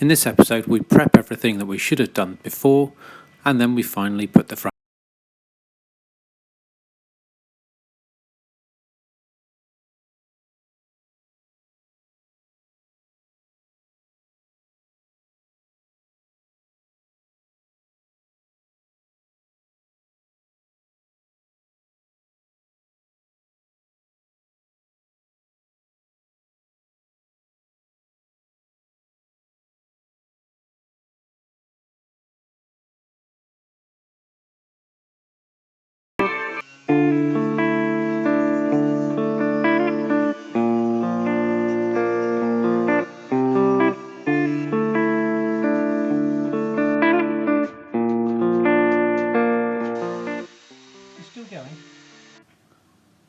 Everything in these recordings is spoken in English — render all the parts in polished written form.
In this episode we prep everything that we should have done before, and then we finally put the front.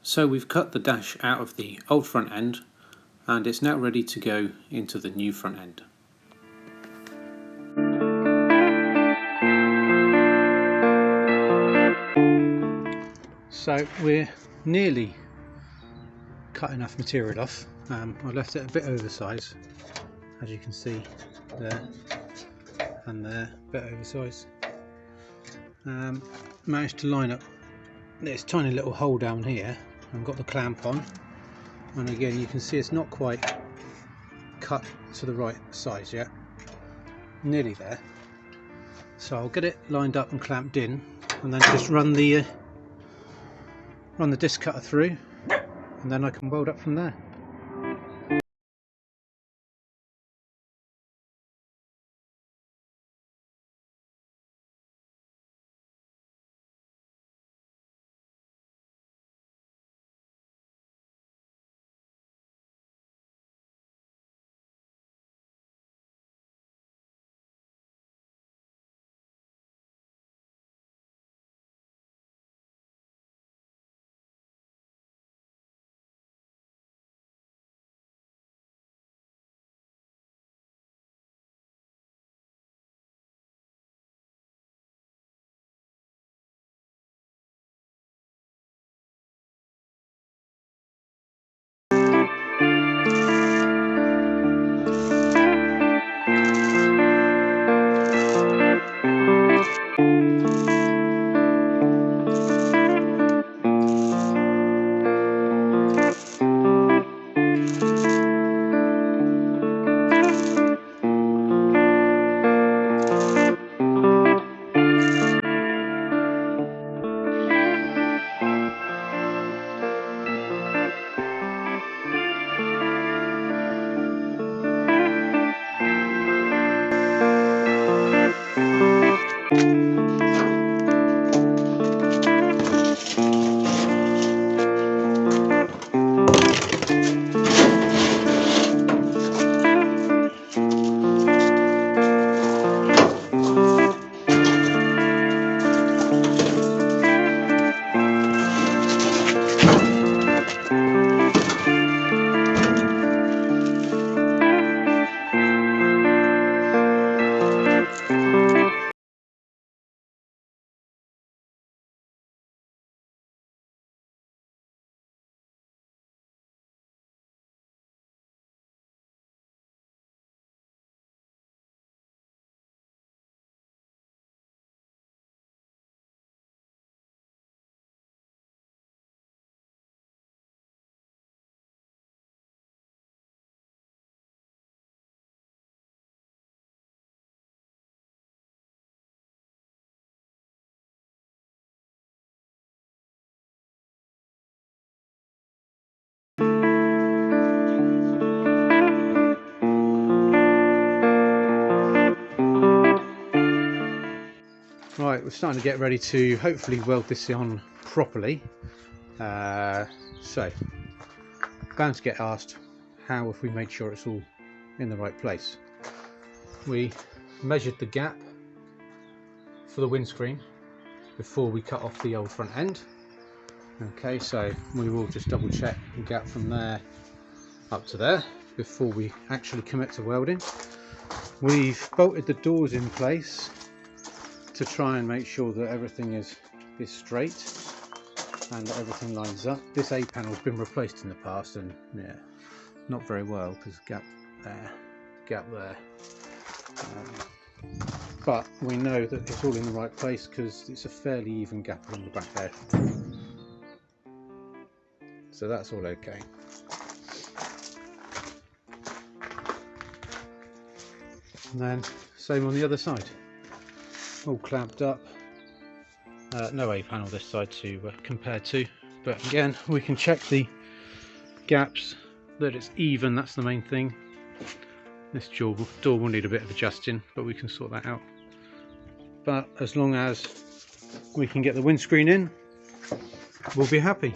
So we've cut the dash out of the old front end, and it's now ready to go into the new front end. So we're nearly cut enough material off. I left it a bit oversized, as you can see there and there, a bit oversized. Managed to line up this tiny little hole down here and got the clamp on, and again you can see it's not quite cut to the right size yet, nearly there. So I'll get it lined up and clamped in, and then just run the disc cutter through, and then I can weld up from there. Right, we're starting to get ready to hopefully weld this on properly. So, bound to get asked, how have we made sure it's all in the right place? We measured the gap for the windscreen before we cut off the old front end. Okay, so we will just double check the gap from there up to there before we actually commit to welding. We've bolted the doors in place to try and make sure that everything is straight and that everything lines up. This A panel has been replaced in the past, and yeah, not very well, because gap there, But we know that it's all in the right place because it's a fairly even gap along the back there. So that's all okay. And then same on the other side, all clamped up. No A-panel this side to compare to, but again we can check the gaps, that it's even, that's the main thing. This door will need a bit of adjusting, but we can sort that out. But as long as we can get the windscreen in, we'll be happy.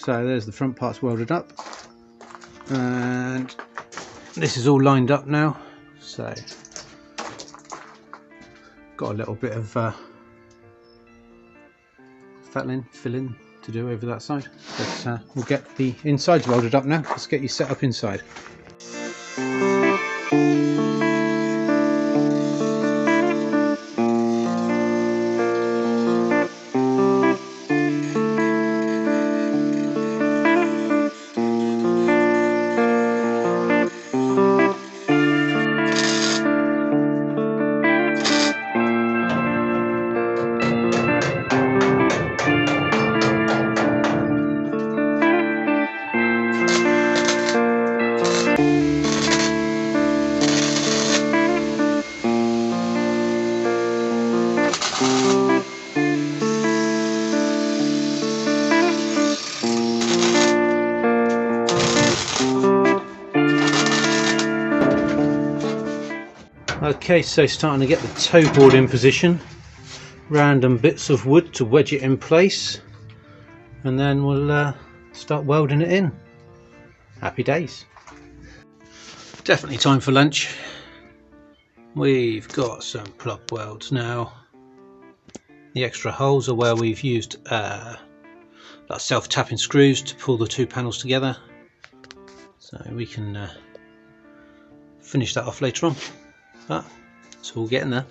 So there's the front parts welded up, and this is all lined up now. So got a little bit of filling to do over that side, but we'll get the insides welded up now. Let's get you set up inside. Okay, so starting to get the toe board in position, random bits of wood to wedge it in place, and then we'll start welding it in. Happy days. Definitely time for lunch. We've got some plug welds now. The extra holes are where we've used self-tapping screws to pull the two panels together, so we can finish that off later on. But it's all getting there.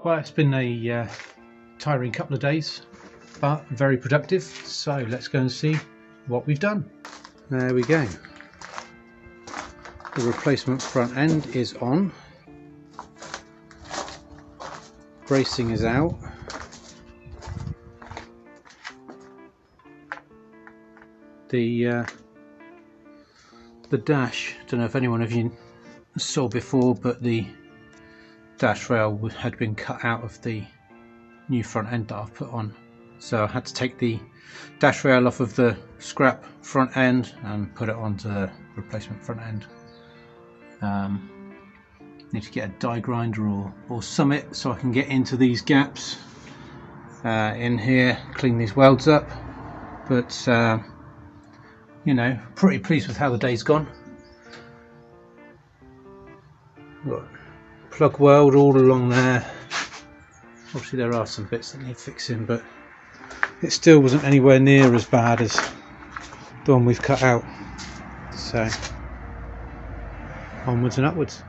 Well, it's been a tiring couple of days, but very productive. So let's go and see what we've done. There we go. The replacement front end is on. Bracing is out. The the dash, don't know if anyone of you saw before, but the dash rail had been cut out of the new front end that I've put on, so I had to take the dash rail off of the scrap front end and put it onto the replacement front end. Need to get a die grinder or summit so I can get into these gaps in here, clean these welds up, but you know, pretty pleased with how the day's gone. Got plug weld all along there. Obviously there are some bits that need fixing, but it still wasn't anywhere near as bad as the one we've cut out. So onwards and upwards.